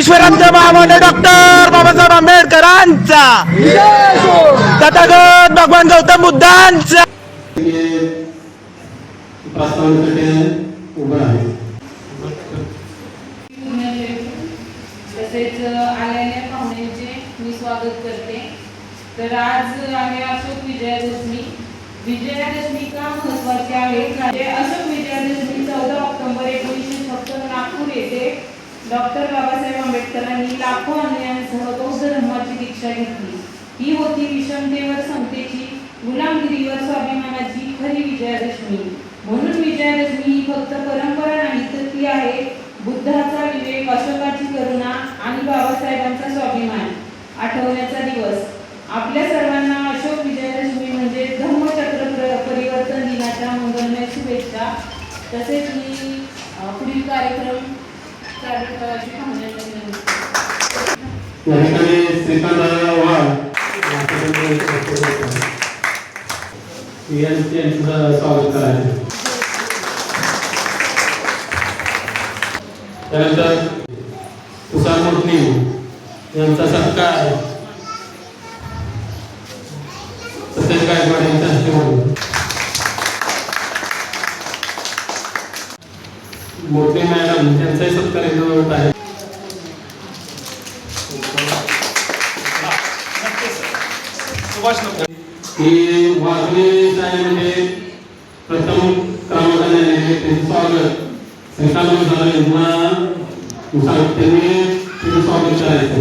विश्वरत्न महामानव डॉक्टर बाबासाहेब आंबेडकरांचा, तथागत भगवान गौतम बुद्धांचा. तसेच आलेल्या पाहुण्यांचे मी स्वागत करते. तर आज आहे अशोक विजयादशमी. विजयादशमी का महत्वाची आहे? अशोक विजयादशमी 14 ऑक्टोबर 1956 नागपूर येथे डॉक्टर बाबासाहेब आंबेडकरांनी लाखो अनुयायांसह बौद्ध धर्माची दीक्षा घेतली. ही होती विषमतेवर समतेची, गुलामगिरीवर स्वाभिमानाची खरी विजयादशमी. म्हणून विजयादशमी ही फक्त परंपरा नाही, तर ती आहे बुद्धाचा विवेक, अशोकाची करुणा आणि बाबासाहेबांचा स्वाभिमान आठवण्याचा दिवस. आपल्या सर्वांना अशोक विजयादशमी म्हणजे धम्मचक्र परिवर्तन दिनाच्या मंगलमय शुभेच्छा. तसेच मी पुढील कार्यक्रम चालू करायची पाहुण्यांना स्वागत करायचं. त्यानंतर तुषार मोठणी यांचा सत्कार सतेज गायकवाड यांच्या हस्ते होईल. मोठे मॅडम यांचाही सत्कार इथं होत आहे. ही वाघणे शाळेमध्ये प्रथम क्रमांकाने त्यांचे स्वागत श्रीकांत झाले त्यांनी तिथे स्वागत करायचं.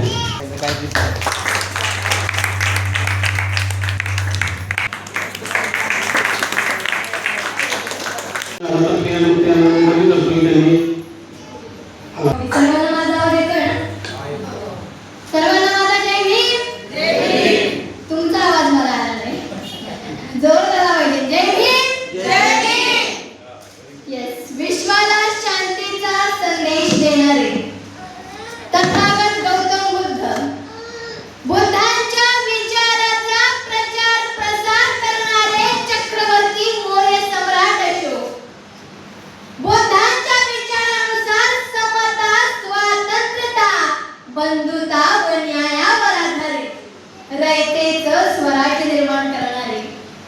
बंधुता व न्यायावर आधारित रयतेचं स्वराज्य निर्माण करणारे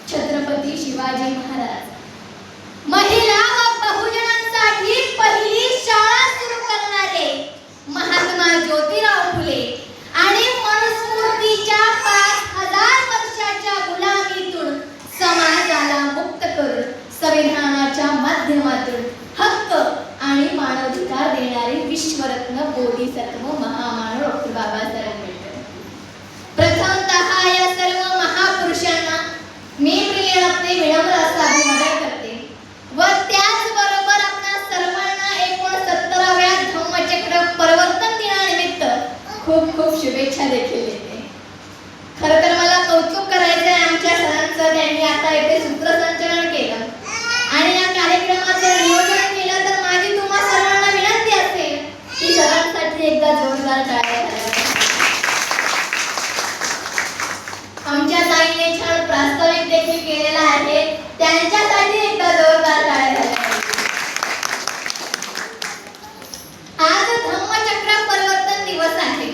छत्रपती शिवाजी महाराज, महिला व बहुजनांसाठी पहिली शाळा सुरू करणारे महात्मा ज्योतिराव फुले आणि मनुस्मृतीच्या 5000 वर्षाच्या गुलामीतून समाजाला मुक्त करून संविधानाच्या माध्यमातून हक्क आणि मानवाधिकार देणारे विश्वरत्न बोधिसत्व महामानव डॉक्टर बाबासाहेब आंबेडकर. प्रथमतः या सर्व महापुरुषांना मी प्रिय विनम्र असा अभिवादन करते व त्याचबरोबर आपल्या सर्वांना 69व्या धम्मचक्र परिवर्तन दिनानिमित्त खूप खूप शुभेच्छा देखील देते. खरं तर मला कौतुक करायचं आहे आमच्या सरांचं. त्यांनी आता येथे सूत्रसंचलन केलं आणि या कार्यक्रमाचं नियोजन केलं. तर माझी तुम्हा सर्वांना विनंती असेल की सरांसाठी एकदा जोरदार टाळ्या वाजवा. आमच्या ताईने छान प्रास्ताविक देखील केलेला आहे, त्यांच्यासाठी एकदा जोरदार टाळ्या वाजवा. आज धम्मचक्र परिवर्तन दिवस आहे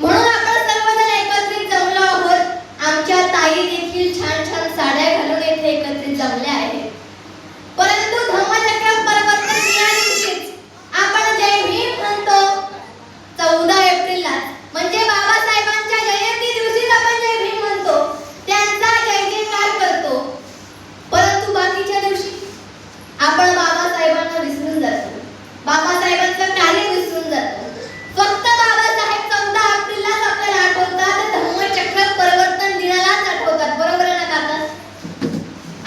म्हणून आपण सर्वजण एकत्रित जमलो आहोत. आमच्या ताई देखील छान छान साड्या घालून येथे एकत्रित जमल्या आहेत. परंतु धम्मचक्र परिवर्तन दिनादिवशीच आपण जय भीम म्हणतो. 14 एप्रिलला म्हणजे बाबासाहेबांच्या जयंती दिवशीच आपण जय भीम म्हणतो, त्यांचा जय जयकार करतो. परंतु बाकीच्या दिवशी आपण बाबासाहेबांना विसरून जातो, बाबासाहेबांचं कार्य विसरून जातो. फक्त बाबासाहेब 14 एप्रिललाच आपल्याला आठवतात, धम्मचक्र परिवर्तन दिनालाच आठवतात. बरोबर आहे ना काका?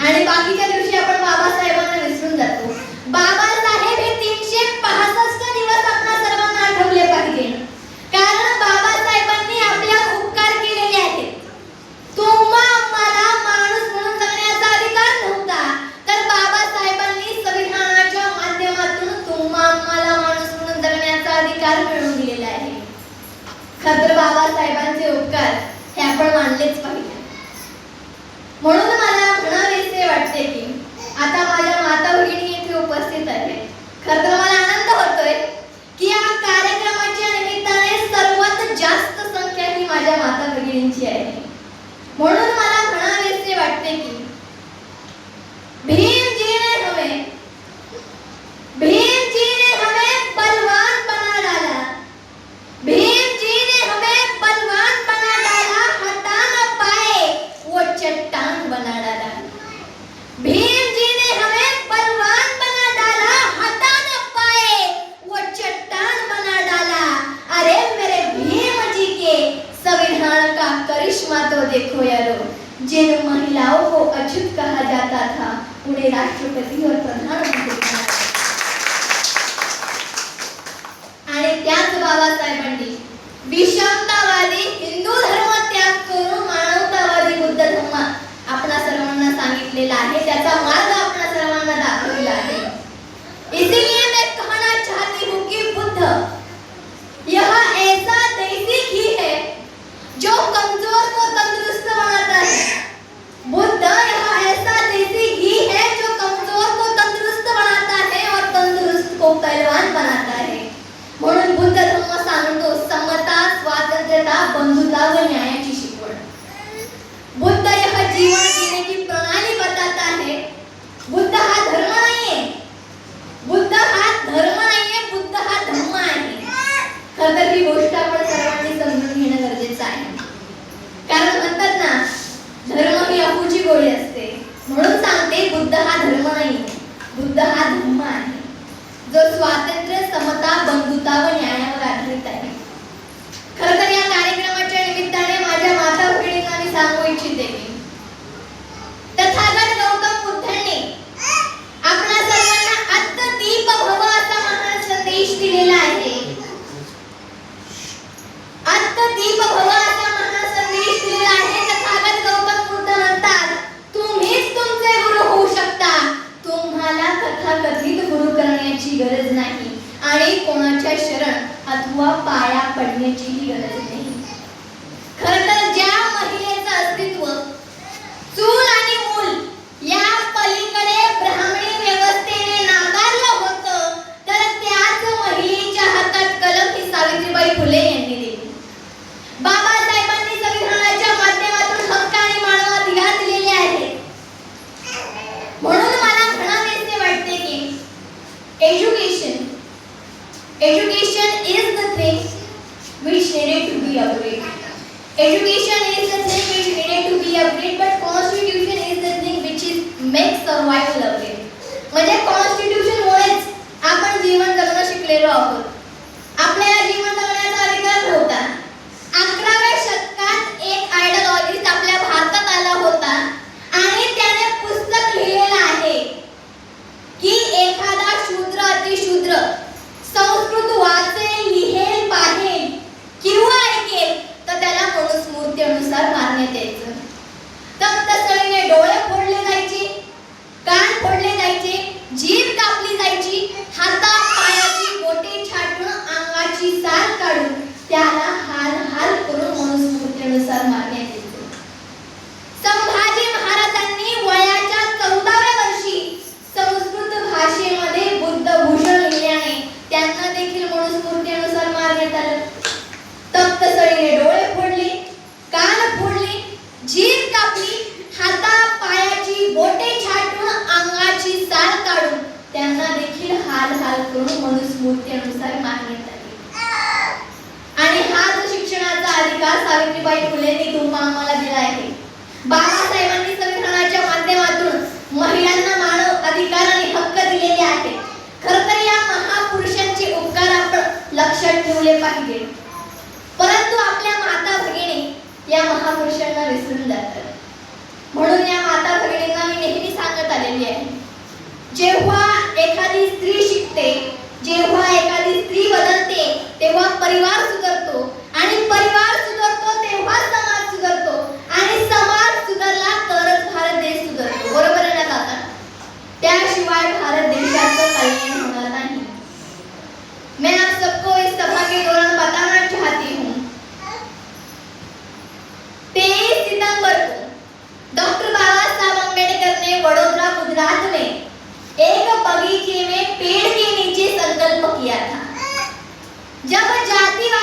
आणि बाकीच्या दिवशी आपण बाबासाहेबांना विसरून जातो. बाबासाहेब हे 365 दिवस आपल्या सर्वांना आठवले पाहिजे, कारण बाबासाहेबांनी आपल्यावर उपकार केलेले आहेत. तुम्हा आम्हाला माणूस म्हणून जगण्याचा अधिकार नव्हता, तर बाबासाहेबांनी संविधानाच्या माध्यमातून तुम्हा आम्हाला माणूस म्हणून जगण्याचा अधिकार मिळवून दिलेला आहे. खरं तर बाबासाहेबांचे उपकार हे आपण मानलेच पाहिजे. म्हणून मला म्हणावेसे वाटते की आता माझ्या माता भगिनी येथे उपस्थित आहेत. खरं तर मला आनंद होतोय की या कार्यक्रमाच्या गरजेची आहे. म्हणून मला म्हणावेसे वाटते की भीम जी ने हमें बलवान बना डाला. भीम जी ने हमें बलवान बना डाला, हटा न पाए वो चट्टान बना डाला. भीम जी ने हमें बलवान बना डाला, हटा न पाए वो चट्टान बना डाला. अरे मेरे भीम जी के संविधान का करिश्मा तो देखो यारो. जिन महिलाओं को अछूत कहा जाता था उन्हें राष्ट्रपति और प्रधानमंत्री कहा. आणि त्याच बाबासाहेबांनी विषमतावादी हिंदू धर्म त्याग करून मानवतावादी बुद्ध धर्म आपणा सर्वांना सांगितलेला आहे. त्याचा मार्ग आपणा सर्वांना दाखवलेला आहे. इसीलिए मैं कहना चाहती हूँ कि बुद्ध यह ऐसा देसी घी है जो कमजोर को तंदुरुस्त बनाता है. बुद्ध यह ऐसा देसी घी है जो कमजोर को तंदुरुस्त बनाता है और तंदुरुस्त को पहलवान बनाता है. म्हणून बुद्ध धर्म सांगतो समता, स्वातंत्र्यता, बंधुता व न्यायाची शिकवण. बुद्ध यह जीवन जीने की प्रणाली बताता है. बुद्ध हा धर्म नाहीये. बुद्ध हा धर्म नाहीये, बुद्ध हा धम्म आहे. खरं तर ही गोष्ट आपण सर्वांनी समजून घेणं गरजेचं आहे. कारण म्हणतात ना धर्म ही अफूची गोळी असते. म्हणून सांगते बुद्ध हा धर्म नाहीये, बुद्ध हा धम्म आहे जो स्वातंत्र्य, समता, बंधुता व न्यायावर आधारित आहे. खरं तर या कार्यक्रमाच्या निमित्ताने माझ्या माता भगिनींना मी सांगू इच्छिते की तथागत गौतम बुद्धांनी आपणा सर्वांना अत्तदीप भव असा महान संदेश दिलेला आहे. अत्तदीप भव असा महान संदेश दिलेला आहे. तथागत गौतम बुद्ध म्हणतात तुम्हीच तुमचे गुरु होऊ शकता. तुम्हाला तथाकथित गुरु करण्याची गरज नाही आणि कोणाच्या शरण अथवा पाया पडण्याचीही गरज नाही. खरं तर ज्या महिलेचं अस्तित्व चूल आणि मूल या पलीकडे ब्राह्मणी व्यवस्थेने नाकारलं होतं तर त्याच महिलेच्या हातात कलम ही सावित्रीबाई फुले यांनी दिली. बाबासाहेबांनी संविधानाच्या माध्यमातून हक्क आणि मानवाधिकार दिलेले आहेत. म्हणून मला म्हणावेसे वाटते की education is the thing which needed to be upgraded. Education is the thing which needed to be upgraded, but constitution is the thing which makes survival upgrade. म्हणजे constitution मुळेच आपण जीवन जगणं शिकलेलो आहोत. आपल्याला जीवन जगण्याचा अधिकार होता. 11व्या शतकात एक आयडियोलॉजिस्ट आपल्या भारतात आला होता आणि त्याने पुस्तक लिहिलेलं आहे की एखादा शूद्र अतिशूद्र संस्कृत वाचेल, लिहेल, पाहेल किंवा ऐकेल तर त्याला मनुस्मृतीनुसार मारण्यात यायचं. तख्तस्थळीने डोळे फोडले जायचे, कान फोडले जायचे, जीभ कापली जायची, हाता पायाची बोटे छाटून अंगाची साल काढून त्याला हाल हाल करून मनुस्मृतीनुसार मारण्यात यायचं. संभाजी महाराजांनी वयाच्या 14व्या वर्षी संस्कृत भाषेमध्ये बुद्धभूषण लिहिल्याने त्यांना देखील मनुस्मृतीनुसार मारण्यात आलं. तख्तस्थळीने डोळे फोडले, कान फोडले, जीभ कापली, हाता पायाची बोटे छाटून अंगाची साल काढून त्यांना देखील हाल हाल करून मनुस्मृतीनुसार मारण्यात आले. आणि हाच शिक्षणाचा अधिकार सावित्रीबाई फुलेंनी तुम्हा आम्हाला दिला आहे. बाबासाहेबांनी संविधानाच्या माध्यमातून महिलांना मानव अधिकार आणि हक्क दिलेले आहेत. खरं तर या महापुरुषांचे उपकार आपण लक्षात ठेवले पाहिजे. परंतु आपल्या माता भगिनी या महापुरुषांना विसरून जातात. म्हणून या माता भगिनींना मी नेहमी सांगत आलेली आहे जेव्हा एखादी स्त्री शिकते, जेव्हा एखादी स्त्री बदलते तेव्हा परिवार सुधारतो आणि परिवार सुधारतो तेव्हा समाज सुधारतो आणि समाज सुधारला तरच भारत देश सुधारतो. बरोबर आहे ना काका? त्याशिवाय भारत देशाचं कल्याण होणार नाही. मैं आप सबको इस सभा के दौरान बताना चाहती हूँ 23 सितंबर को डॉक्टर बाबा साहब अम्बेडकर ने वडोदरा गुजरात में एक बगीचे में पेड़ के नीचे संकल्प किया था. जब जातिवाद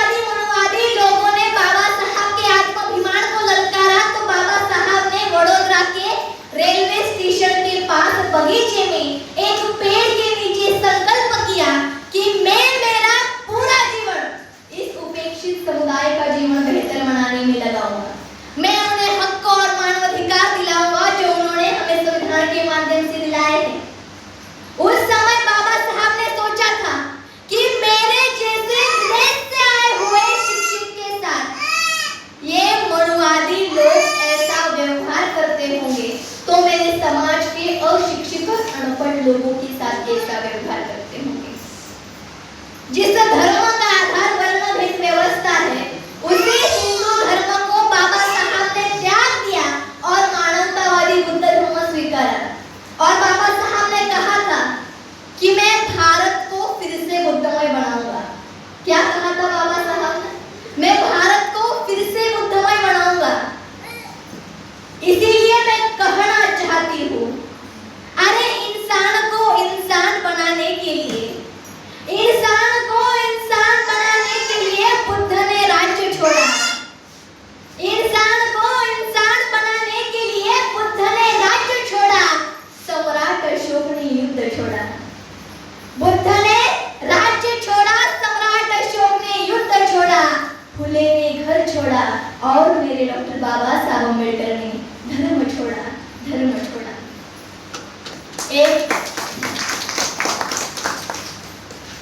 केले डॉक्टर बाबासाहेब आंबेडकरांनी, धर्म छोड़ा, धर्म छोड़ा।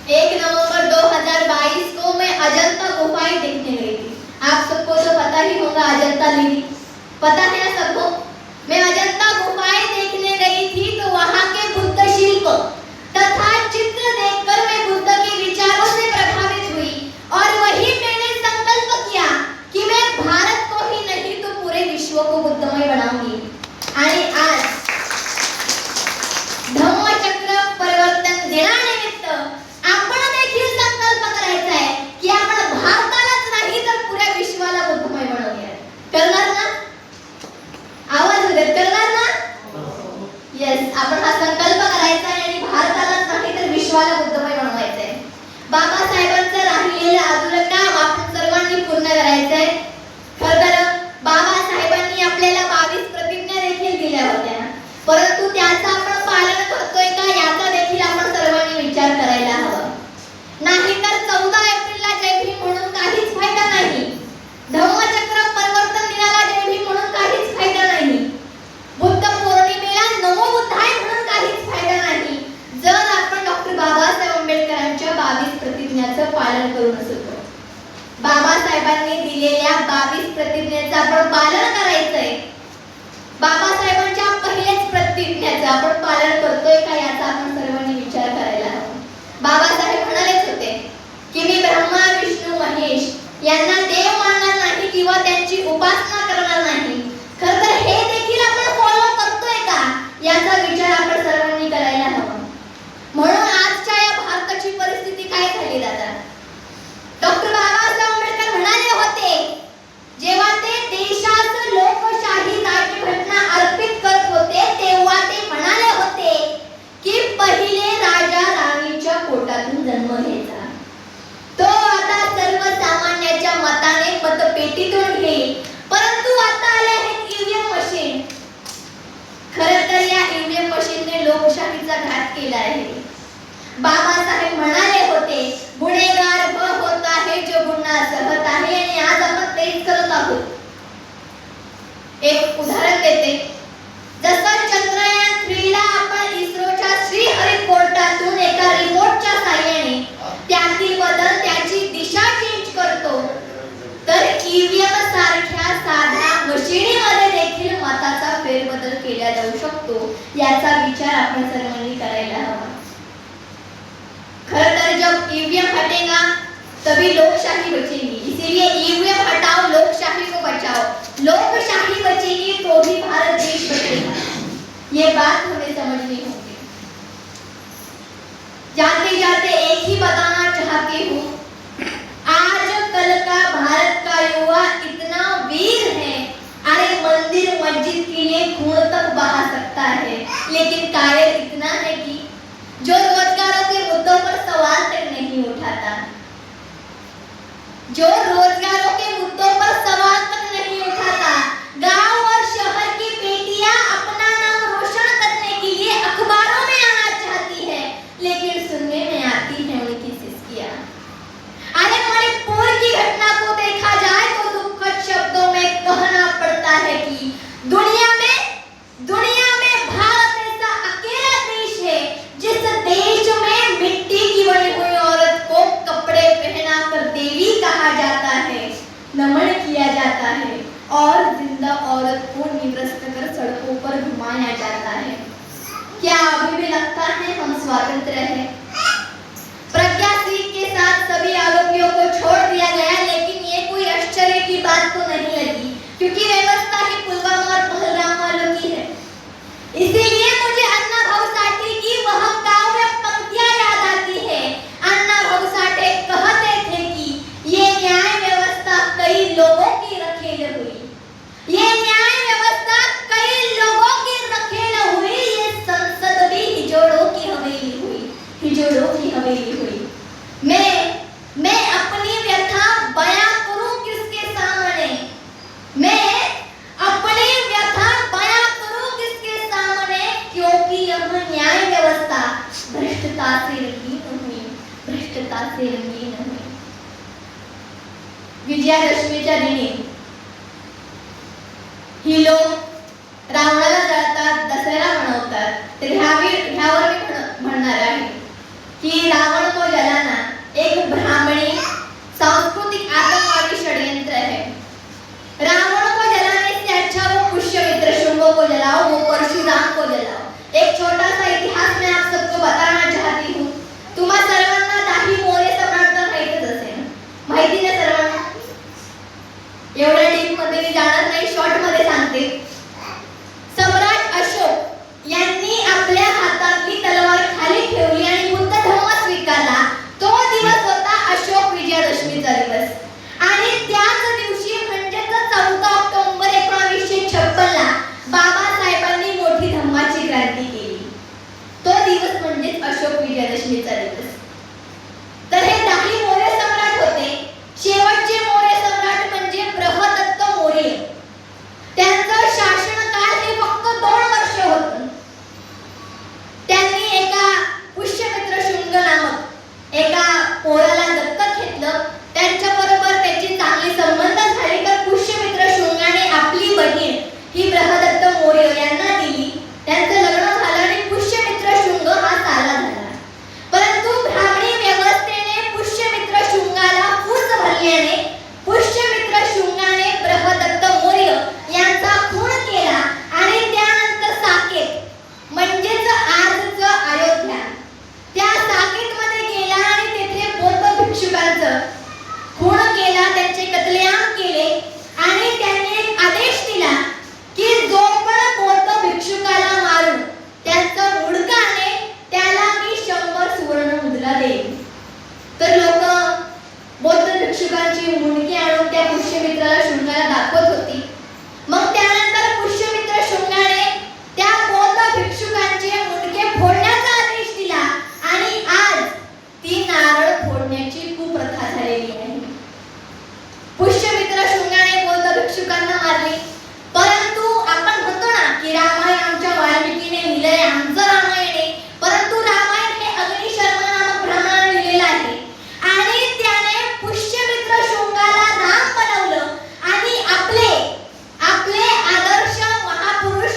एक नवंबर 2022 को मैं अजंता गुफाएं देखने गई थी। आप सबको तो पता ही होगा अजंता लिपि, पता है ना सबको। मैं अजंता गुफाएं देखने गई थी तो वहां के बुद्ध शिल्प तथा चित्र देखकर मैं बुद्ध के विचारों से प्रभावित हुई और वही मैंने संकल्प किया कि मैं भारत को ही नहीं तो पूरे विश्व को बुद्धमय बनाऊंगी। आणि आज धम्मचक्र परिवर्तन दिनानिमित्त आपण देखील संकल्प करायचा आहे की आपण भारतालाच नाही तर पुऱ्या विश्वाला बुद्धमय बनवूया। करणार ना? आवाज उद्या करणार ना? येस, आपण हा संकल्प करायचा आहे आणि भारतालाच नाही तर विश्वाला बुद्धमय बनवायचं आहे। बाबासाहेबांचं राहिलेलं अधुरं काम आपण सर्वांनी पूर्ण करायचं आहे। खरं तर बाबासाहेबांनी आपल्याला 22 प्रतिज्ञा देखील दिल्या होत्या, परंतु त्याचं आपण पालन करतोय का याचा देखील आपण सर्वांनी विचार करायला हवा। नाहीतर 14 एप्रिलला जय भीम म्हणून काहीच फायदा नाही, धम्मचक्र परिवर्तन दिनाला जय भीम म्हणून काहीच फायदा नाही, बुद्ध पौर्णिमेला नमो बुद्धाय म्हणून काहीच फायदा नाही, जर आपण डॉक्टर बाबासाहेब आंबेडकरांच्या 22 प्रतिज्ञाचं पालन करू नसलो। बाबासाहेबांनी दिलेल्या 22 प्रतिज्ञेचं आपण पालन करायचंय। बाबासाहेबांच्या पहिल्याच प्रतिज्ञेचं आपण पालन करतोय का याचा आपण सर्वांनी विचार करायला हवा। बाबासाहेब म्हणालेच होते की मी ब्रह्मा विष्णू महेश यांना देव मानणार नाही किंवा त्यांची उपासना करणार नाही। खरं तर हे देखील आपण फॉलो करतोय का याचा विचार आपण सर्वांनी करायला हवा। म्हणून आजच्या या भारताची परिस्थिती काय झाली दादा? डॉक्टर बाबासाहेब आंबेडकर म्हणाले होते जेव्हा ते देशात लोकशाही राज्यघटना अर्पित करत होते तेव्हा ते म्हणाले होते की पहिले राजा राणीच्या पोटातून जन्म घ्यायचा, तो आता सर्वसामान्याच्या मताने मतपेटीतून घेईल, परंतु आता आले आहेत ईव्हीएम मशीन। खरं तर या ईव्हीएम मशीनने लोकशाहीचा घात केला आहे। बाबासाहेब म्हणाले होते गुन्हेगार वह होता है जो गुन्हा सहत आहे, आणि आज आपण तेच करत आहोत। एक उदाहरण देते, जसं चंद्रयान 3 ला आपण इस्रोच्या श्रीहरिकोटातून एका रिमोटच्या साहाय्याने त्यातील बदल त्याची दिशा चेंज करतो, तर ईव्हीएम सारख्या साध्या मशिनीमध्ये देखील मताचा फेरबदल केला जाऊ शकतो, याचा विचार आपण सर्वांनी करायला हवा। खरं तर जब ईवीएम हटेगा तभी लोकशाही बचेगी, इसीलिए ईवीएम हटाओ लोकशाही को बचाओ, लोकशाही बचेगी तो भी भारत देश बचेगा। ये बात हमें समझनी होगी। जाते जाते एक ही बताना चाहती हूँ, आज कल का भारत का युवा इतना वीर है, अरे मंदिर मस्जिद के लिए खून तक बहा सकता है, लेकिन कायर इतना है कि जो रोजगारों के मुद्दों पर सवाल तक नहीं उठाता, जो रोजगारों के मुद्दों पर सवाल तक नहीं उठाता। गांव और शहर की बेटियां अपना नाम रोशन करने के लिए अखबारों में आना चाहती है, लेकिन सुनने में आती है उनकी सिसकियां। अरे मणिपुर की घटना को देखा जाए तो दुखद शब्दों में कहना पड़ता है कि दुनिया में भारत ऐसा अकेला देश है जिस देश में मिट्टी की बनी हुई औरत को कपड़े पहनाकर देवी कहा जाता है, नमन किया जाता है और जिंदा औरत को निवृत्त कर सड़कों पर घुमाया जाता है। क्या अभी भी लगता है हम स्वतंत्र हैं? प्रज्ञा सिंह के साथ सभी आरोपियों को छोड़ दिया गया, लेकिन ये कोई आश्चर्य की बात तो नहीं लगी, क्योंकि व्यवस्था ही पुलवामा और पहलगाम वालों की है। इसीलिए मुझे अन्ना भाऊ साठे की वह काव्य पंक्तियां याद आती है। अन्ना भाऊ साठे कहते थे कि ये न्याय व्यवस्था कई लोगों की रखेल हुई, ये न्याय व्यवस्था कई लोगों की रखेल हुई, ये संसद भी हिजोड़ों की हवेली हुई, हिजोड़ों की हवेली हुई। मैं अपनी व्यथा बयां करूं किसके सामने, मैं अपनी व्यथा बयां करूं किसके सामने, क्योंकि यह न्याय व्यवस्था भ्रष्टता से रंगीन हुई, भ्रष्टता से रंगीन हुई। विजयादशमीच्या दिनी ही लोक रावणाला जाळतात, दसऱ्याला मनवतात. तर ह्यावर मी म्हणणार आहे की रावण को जलाना एक ब्राह्मणी सांस्कृतिक आतंकवादी षड्यंत्र है. रावण को जलाने से अच्छा वो पुष्यमित्र शुंग को जलाओ, वो परशुराम को जलाओ. एक छोटा सा इतिहास मैं आप सबको बताना चाहती हूँ. तुम्हा सर्वांना दाही मोरे सम्राट तर माहितीच असेल, माहिती ना सर्वांना? एवढ्या डीप मध्ये मी जाणार नाही, शॉर्ट मध्ये सांगते. सम्राट अशोक यांनी आपल्या हातातली तलवार खाली ठेवली आणि बुद्ध धर्म स्वीकारला. तो दिवस होता अशोक विजयादशमीचा दिवस. आणि त्याच दिवशी म्हणजे 14 ऑक्टोबर 1956 ला बाबासाहेबांनी मोठी धम्माची क्रांती केली. तो दिवस म्हणजे अशोक विजयादशमीचा दिवस. तर हे दाही मौर्य सम्राट होते. शेवटचे मौर्य सम्राट म्हणजे बृहदत्त मौर्य. त्यांचं शासनकाळ हे फक्त 2 वर्ष होतं. त्यांनी एका पुष्यमित्र शुंग नामक एका पोराला दत्तक घेतलं. त्यांच्याबरोबर त्याची चांगली संबंध झाले. तर पुष्यमित्र शुंगाने आपली बहीण ही बृहदत्त मौर्य यांना दिली. त्यांचं लग्न झालं आणि पुष्यमित्र शुंग हा साला झाला. परंतु ब्राह्मणी व्यवस्थेने पुष्यमित्र शुंगाला फूस भरल्याने पुष्यमित्र शुंगाने बृहदत्त मौर्य यांचा खून केला आणि त्यानंतर साकेत म्हणजेच आजचं अयोध्या त्या साकेतमध्ये गेला आणि तेथे बौद्ध भिक्षुकांचं खून केला, त्यांचे कत्लेआम केले. आणि त्यांनी एक आदेश दिला की जो पण बौद्ध भिक्षुकाला मारून त्यांचा मुडका आणेल त्याला मी 100 सुवर्ण मुद्रा देईन. तर लोक बौद्ध भिक्षुकांची मुंडके आणून त्या पुष्यमित्राला शुंगाला दाखवत होती. मग त्यानंतर पुष्यमित्र शुंगाने त्या बौद्ध भिक्षुकांचे मुंडके फोडण्याचा आदेश दिला आणि आज ती नारळ फोडण्याची कुप्रथा झालेली आहे. पुष्यमित्र शुंगाने बौद्ध भिक्षुकांना मारले. परंतु आपण म्हणतो ना की रामायण आमच्या वाल्मिकीने लिहिलंय, आमचं रामायण आहे. परंतु रामायण हे अग्निशर्मा नामक ब्राह्मणाने लिहिलेलं आहे आणि त्याने पुष्यमित्र शुंगाला राम बनवलं आणि आपले आदर्श महापुरुष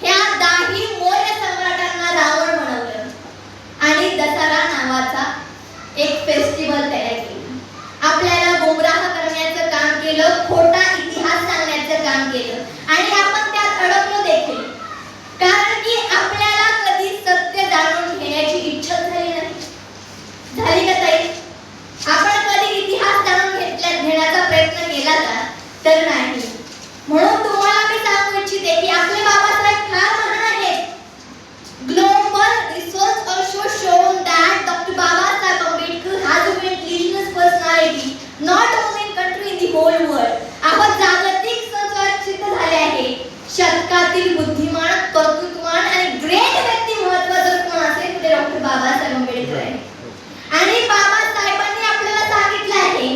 ह्या दाही मौर्य सम्राटांना रावण बनवलं आणि दसरा नावाचा एक फेस्टिवल तयार केला. आपल्याला गुमराह करण्याचं काम केलं, खोटा इतिहास सांगण्याचं काम केलं आणि आपण त्यात अडकलो देखील. कारण की आपल्याला कधी सत्य जाणून घेण्याची इच्छा झाली नाही. झाली का ताई? आपण कधी इतिहास जाणून घेण्याचा प्रयत्न केला का? तर नाही. म्हणून तुम्हाला मी सांगू इच्छिते की आपले बाबासाहेब फार महान आहेत. Global research also shown that Dr. Babasaheb Ambedkar has been indigenous personality not only in country in the whole world. आपण जागतिक स्तरावर सिद्ध झाले आहे. शतकातील बुद्धिमान, कर्तृत्ववान आणि ग्रेट व्यक्तिमत्व जर कोण असेल तर डॉक्टर बाबासाहेब आंबेडकर आहे. आणि बाबासाहेबांनी आपल्याला सांगितलं आहे,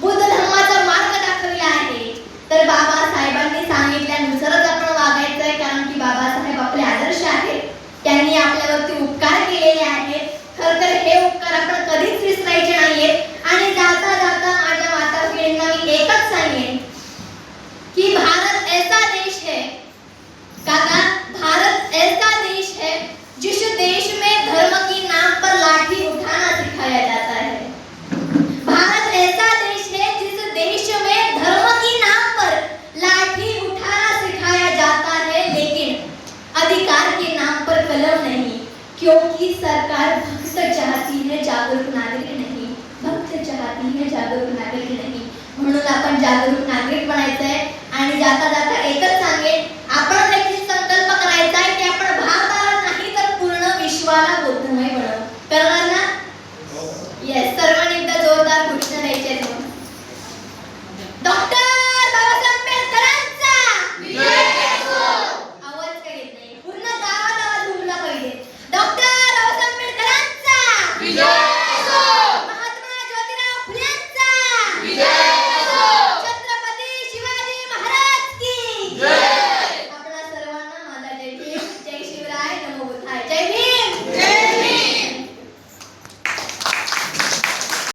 बुद्ध धर्माचा मार्ग दाखवला आहे. तर बाबासाहेबांनी सांगितल्यानुसारच आपण वागायचं आहे. कारण की बाबासाहेब आपले आदर्श आहेत. त्यांनी आपल्यावरती उपकार केलेले आहेत. खरं तर हे उपकार आपण कधीच विसरायचे नाहीयेत. आणि जाता जाता माझ्या माता भगिनींना मी एकच सांगेन की भारत ऐसा देश है, काका, भारत ऐसा देश है जिस देश में धर्म के नाम पर लाठी उठाना सिखाया जाता है. भारत ऐसा देश है जिस देश में धर्म के नाम पर लाठी उठाना सिखाया जाता है, लेकिन अधिकार के नाम पर कलम नहीं. क्योंकि सरकार भक्त चाहती है, जागरूक नागरिक नहीं. भक्त चाहती है, जागरूक नागरिक नहीं. म्हणून आपण जागरूक नागरिक बनायचं आहे. आणि जाता जाता एकच सांगेन, आपण देखील संकल्प करायचा आहे की आपण भारताला नाही तर पूर्ण विश्वाला बौद्धमय बनवू. करणार ना? येस. सर्वांनी एकदा जोरदार घोषणा द्यायची आहे. डॉक्टर